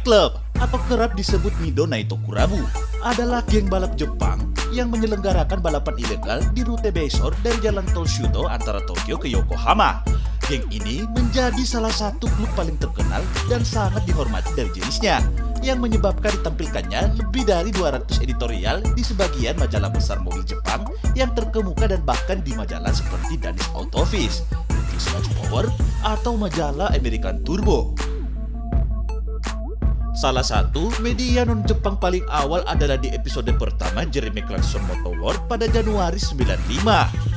Midnight Club atau kerap disebut Midnight Tokurabu adalah geng balap Jepang yang menyelenggarakan balapan ilegal di rute Beisor dari jalan tol Shuto antara Tokyo ke Yokohama. Geng ini menjadi salah satu klub paling terkenal dan sangat dihormati dari jenisnya, yang menyebabkan ditampilkannya lebih dari 200 editorial di sebagian majalah besar mobil Jepang yang terkemuka dan bahkan di majalah seperti Danish Autofis, British Watch Power, atau majalah American Turbo. Salah satu media non-Jepang paling awal adalah di episode pertama Jeremy Clarkson Motor World pada Januari 95.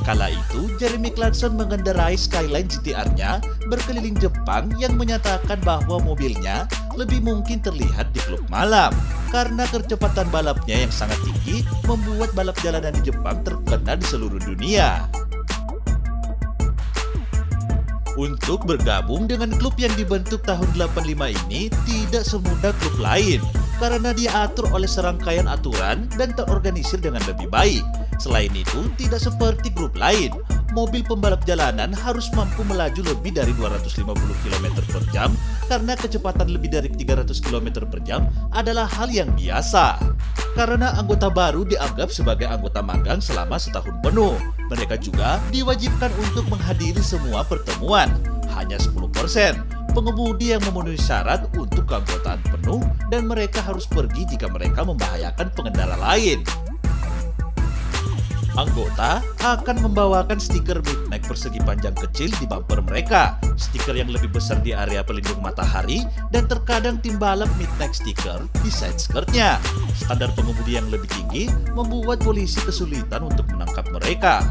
Kala itu, Jeremy Clarkson mengendarai Skyline GTR-nya berkeliling Jepang yang menyatakan bahwa mobilnya lebih mungkin terlihat di klub malam. Karena kecepatan balapnya yang sangat tinggi, membuat balap jalanan di Jepang terkenal di seluruh dunia. Untuk bergabung dengan klub yang dibentuk tahun 85 ini tidak semudah klub lain, karena diatur oleh serangkaian aturan dan terorganisir dengan lebih baik. Selain itu, tidak seperti grup lain, mobil pembalap jalanan harus mampu melaju lebih dari 250 km per jam, karena kecepatan lebih dari 300 km per jam adalah hal yang biasa. Karena anggota baru dianggap sebagai anggota magang selama setahun penuh, mereka juga diwajibkan untuk menghadiri semua pertemuan. Hanya 10% pengemudi yang memenuhi syarat untuk keanggotaan penuh, dan mereka harus pergi jika mereka membahayakan pengendara lain. Anggota akan membawakan stiker Midnight persegi panjang kecil di bumper mereka, stiker yang lebih besar di area pelindung matahari, dan terkadang tim balap Midnight stiker di side skirtnya. Standar pengemudi yang lebih tinggi membuat polisi kesulitan untuk menangkap mereka.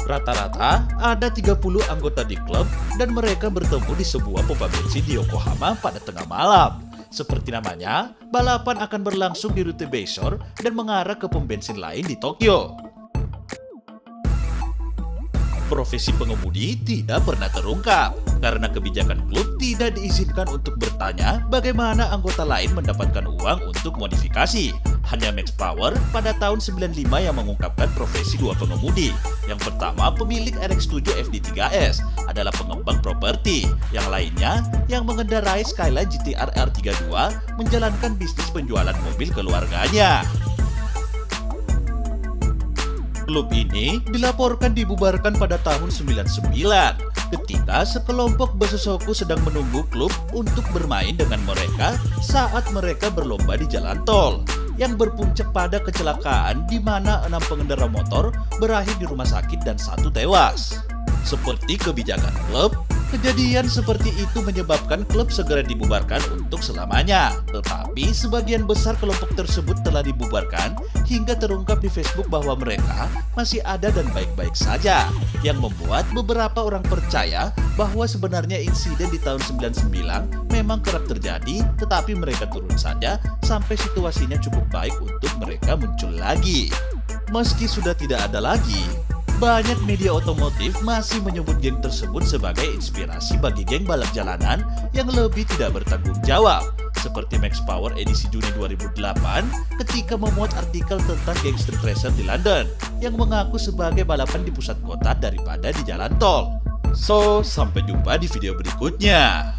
Rata-rata ada 30 anggota di klub dan mereka bertemu di sebuah pompa bensin di Yokohama pada tengah malam. Seperti namanya, balapan akan berlangsung di rute Beisor dan mengarah ke pom bensin lain di Tokyo. Profesi pengemudi tidak pernah terungkap, karena kebijakan klub tidak diizinkan untuk bertanya bagaimana anggota lain mendapatkan uang untuk modifikasi. Hanya Max Power pada tahun 95 yang mengungkapkan profesi dua pengemudi. Yang pertama, pemilik RX-7 FD3S adalah pengembang properti. Yang lainnya, yang mengendarai Skyline GTR R32 menjalankan bisnis penjualan mobil keluarganya. Klub ini dilaporkan dibubarkan pada tahun 99 ketika sekelompok besesoku sedang menunggu klub untuk bermain dengan mereka saat mereka berlomba di jalan tol, yang berpuncak pada kecelakaan di mana 6 pengendara motor berakhir di rumah sakit dan 1 tewas. Seperti kebijakan klub, kejadian seperti itu menyebabkan klub segera dibubarkan untuk selamanya. Tetapi sebagian besar kelompok tersebut telah dibubarkan hingga terungkap di Facebook bahwa mereka masih ada dan baik-baik saja, yang membuat beberapa orang percaya bahwa sebenarnya insiden di tahun 99 memang kerap terjadi, tetapi mereka turun saja sampai situasinya cukup baik untuk mereka muncul lagi. Meski sudah tidak ada lagi, banyak media otomotif masih menyebut geng tersebut sebagai inspirasi bagi geng balap jalanan yang lebih tidak bertanggung jawab, seperti Max Power edisi Juni 2008 ketika memuat artikel tentang geng street racer di London yang mengaku sebagai balapan di pusat kota daripada di jalan tol. So, sampai jumpa di video berikutnya.